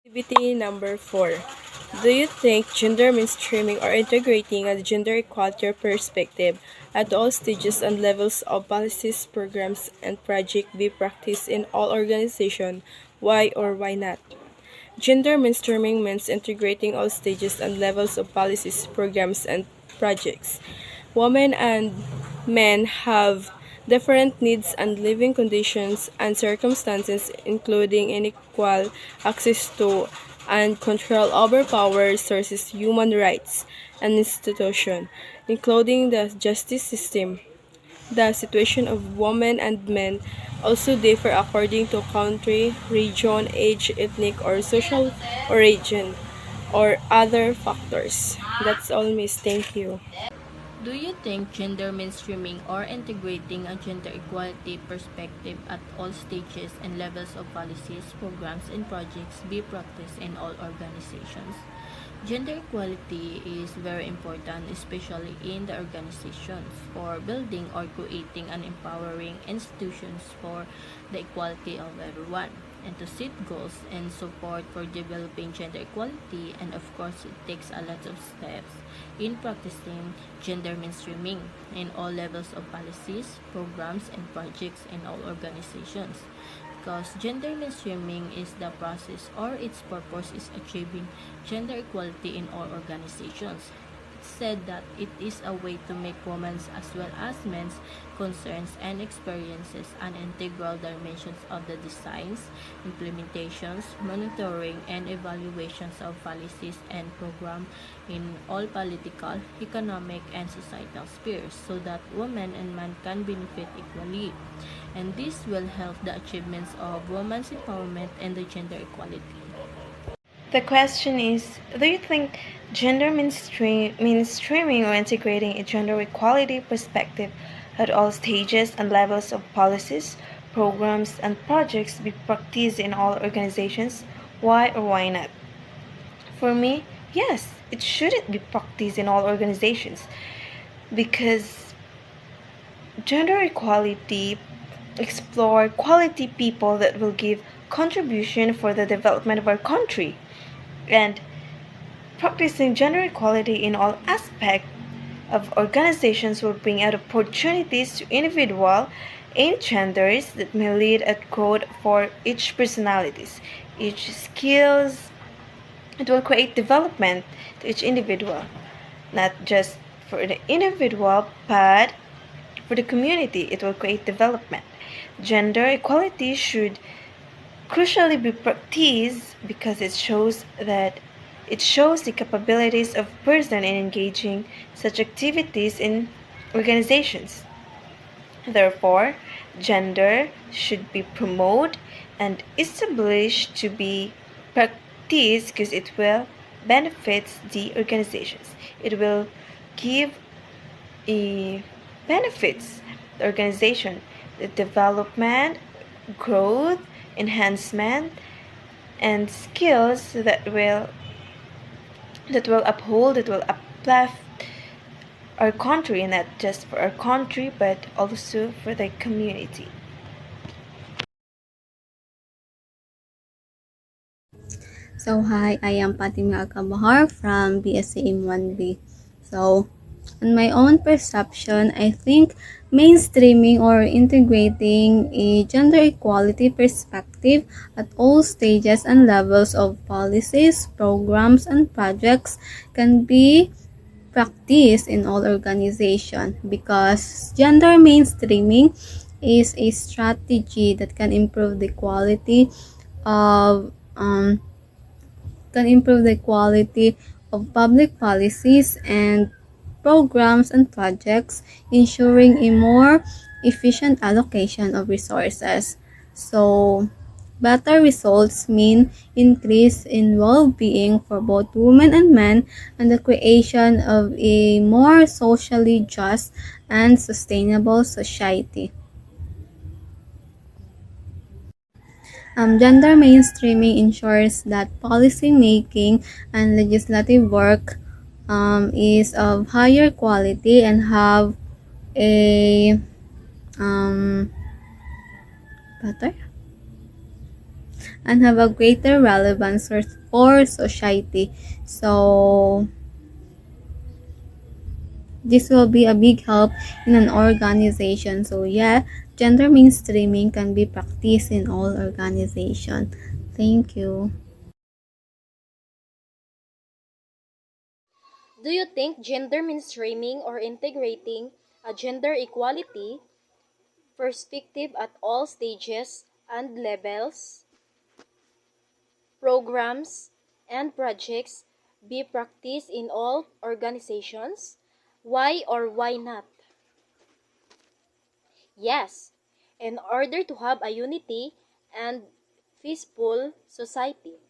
Activity number 4. Do you think gender mainstreaming or integrating a gender equality perspective at all stages and levels of policies, programs, and projects be practiced in all organizations? Why or why not? Gender mainstreaming means integrating all stages and levels of policies, programs, and projects. Women and men have different needs and living conditions and circumstances, including unequal access to and control over power resources, human rights, and institutions, including the justice system. The situation of women and men also differ according to country, region, age, ethnic, or social origin, or other factors. That's all, miss. Thank you. Do you think gender mainstreaming or integrating a gender equality perspective at all stages and levels of policies, programs, and projects be practiced in all organizations? Gender equality is very important, especially in the organizations, for building or creating an empowering institutions for the equality of everyone, and to set goals and support for developing gender equality. And of course, it takes a lot of steps in practicing gender mainstreaming in all levels of policies, programs, and projects in all organizations, because gender mainstreaming is the process or its purpose is achieving gender equality in all organizations. It said that it is a way to make women's as well as men's concerns and experiences an integral dimensions of the designs, implementations, monitoring, and evaluations of policies and programs in all political, economic, and societal spheres, so that women and men can benefit equally. And this will help the achievements of women's empowerment and the gender equality. The question is, do you think mainstreaming or integrating a gender equality perspective at all stages and levels of policies, programs, and projects be practiced in all organizations? Why or why not? For me, yes, it shouldn't be practiced in all organizations because gender equality explore quality people that will give contribution for the development of our country, and practicing gender equality in all aspects of organizations will bring out opportunities to individual and genders that may lead at growth for each personalities, each skills. It will create development to each individual, not just for the individual, but for the community. It will create development. Gender equality should crucially be practiced because it shows the capabilities of person in engaging such activities in organizations. Therefore, gender should be promoted and established to be practiced because it will benefit the organizations. It will give a benefits the organization, the development, growth, enhancement, and skills that will uplift our country, not just for our country but also for the community. So hi, I am Fatima Alcabahar from BSc in 1B. So, on my own perception, I think mainstreaming or integrating a gender equality perspective at all stages and levels of policies, programs, and projects can be practiced in all organizations because gender mainstreaming is a strategy that can improve the quality of public policies and programs and projects, ensuring a more efficient allocation of resources. So, better results mean increase in well-being for both women and men and the creation of a more socially just and sustainable society. Gender mainstreaming ensures that policy making and legislative work is of higher quality and have a um, better and have a greater relevance for society. So, this will be a big help in an organization. So, yeah, gender mainstreaming can be practiced in all organizations. Thank you. Do you think gender mainstreaming or integrating a gender equality perspective at all stages and levels, programs, and projects be practiced in all organizations? Why or why not? Yes, in order to have a unity and peaceful society.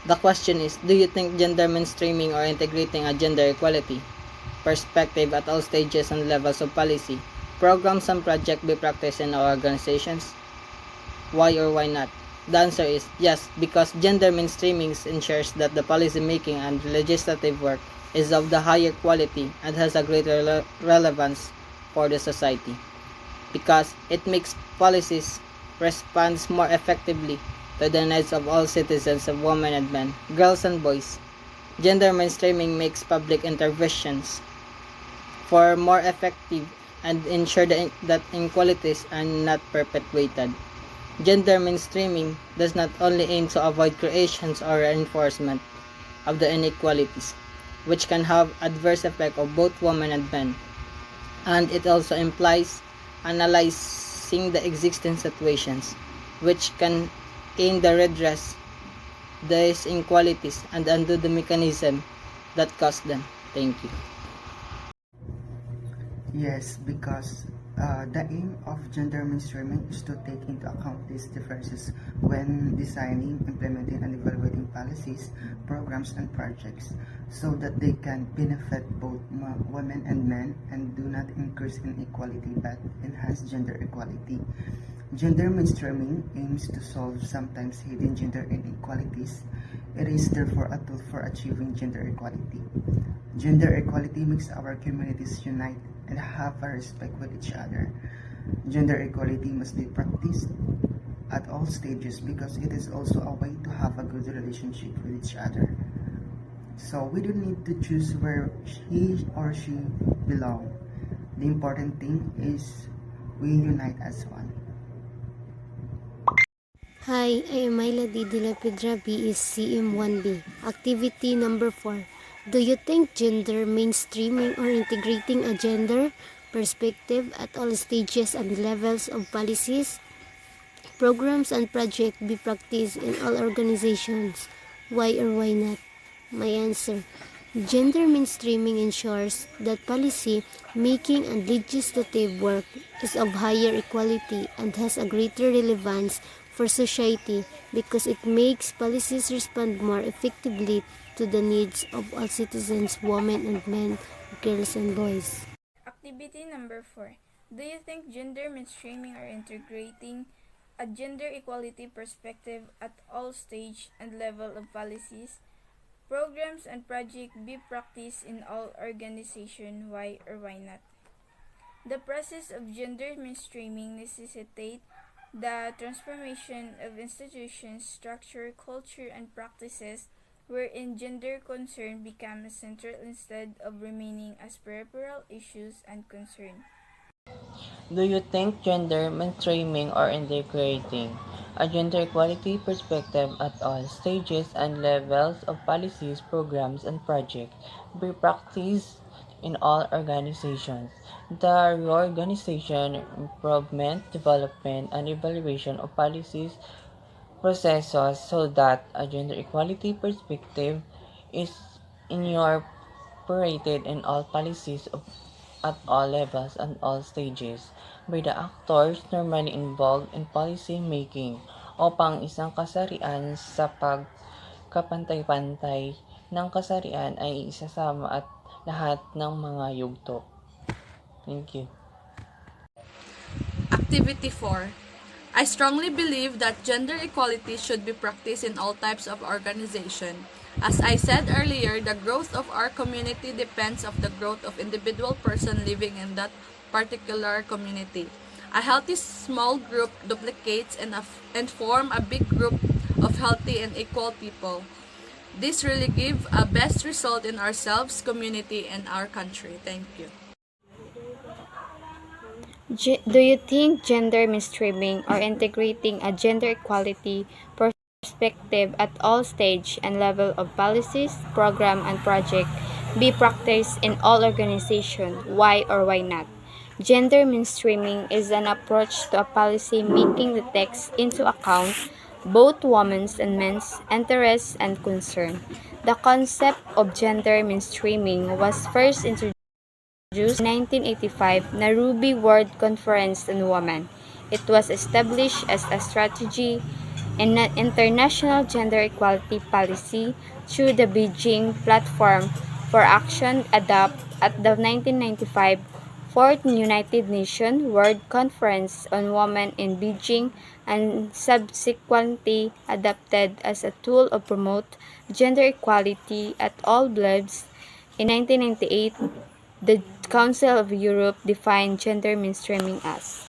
The question is, do you think gender mainstreaming or integrating a gender equality perspective at all stages and levels of policy, programs and projects be practiced in our organizations? Why or why not? The answer is yes, because gender mainstreaming ensures that the policy making and legislative work is of the higher quality and has a greater relevance for the society. Because it makes policies respond more effectively to the needs of all citizens of women and men, girls and boys. Gender mainstreaming makes public interventions for more effective and ensure that inequalities are not perpetuated. Gender mainstreaming does not only aim to avoid creations or reinforcement of the inequalities, which can have adverse effect of both women and men, and it also implies analyzing the existing situations, which can aim the redress these inequalities and undo the mechanism that caused them. Thank you. Yes, because the aim of gender mainstreaming is to take into account these differences when designing, implementing, and evaluating policies, programs, and projects so that they can benefit both women and men and do not increase inequality but enhance gender equality. Gender mainstreaming aims to solve sometimes hidden gender inequalities. It is therefore a tool for achieving gender equality. Gender equality makes our communities unite and have a respect with each other. Gender equality must be practiced at all stages because it is also a way to have a good relationship with each other. So we don't need to choose where he or she belong. The important thing is we unite as one. Hi, I am Myla D. De La Pedra, BSCM1B. Activity number 4. Do you think gender mainstreaming or integrating a gender perspective at all stages and levels of policies, programs, and projects be practiced in all organizations? Why or why not? My answer. Gender mainstreaming ensures that policy making and legislative work is of higher equality and has a greater relevance for society because it makes policies respond more effectively to the needs of all citizens, women and men, girls and boys. Activity number 4. Do you think gender mainstreaming or integrating a gender equality perspective at all stage and level of policies, programs, and projects be practiced in all organizations? Why or why not? The process of gender mainstreaming necessitates the transformation of institutions, structure, culture, and practices wherein gender concern becomes central instead of remaining as peripheral issues and concern. Do you think gender mainstreaming or integrating a gender equality perspective at all stages and levels of policies, programs, and projects be practiced in all organizations? The reorganization, improvement, development, and evaluation of policies processes so that a gender equality perspective is incorporated in all policies at all levels and all stages by the actors normally involved in policy making upang isang kasarian sa pagkapantay-pantay ng kasarian ay isasama at lahat ng mga yugto. Thank you. Activity 4. I strongly believe that gender equality should be practiced in all types of organization. As I said earlier, the growth of our community depends on the growth of individual person living in that particular community. A healthy small group duplicates and form a big group of healthy and equal people. This really give a best result in ourselves, community, and our country. Thank you. Do you think gender mainstreaming or integrating a gender equality perspective at all stage and level of policies, program, and project be practiced in all organizations? Why or why not? Gender mainstreaming is an approach to a policy making the takes into account both women's and men's interests and concern. The concept of gender mainstreaming was first introduced in 1985 Nairobi World Conference on Women. It was established as a strategy in an international gender equality policy through the Beijing Platform for Action adopted at the 1995 Fourth United Nations World Conference on Women in Beijing and subsequently adopted as a tool to promote gender equality at all levels. In 1998, the Council of Europe defined gender mainstreaming as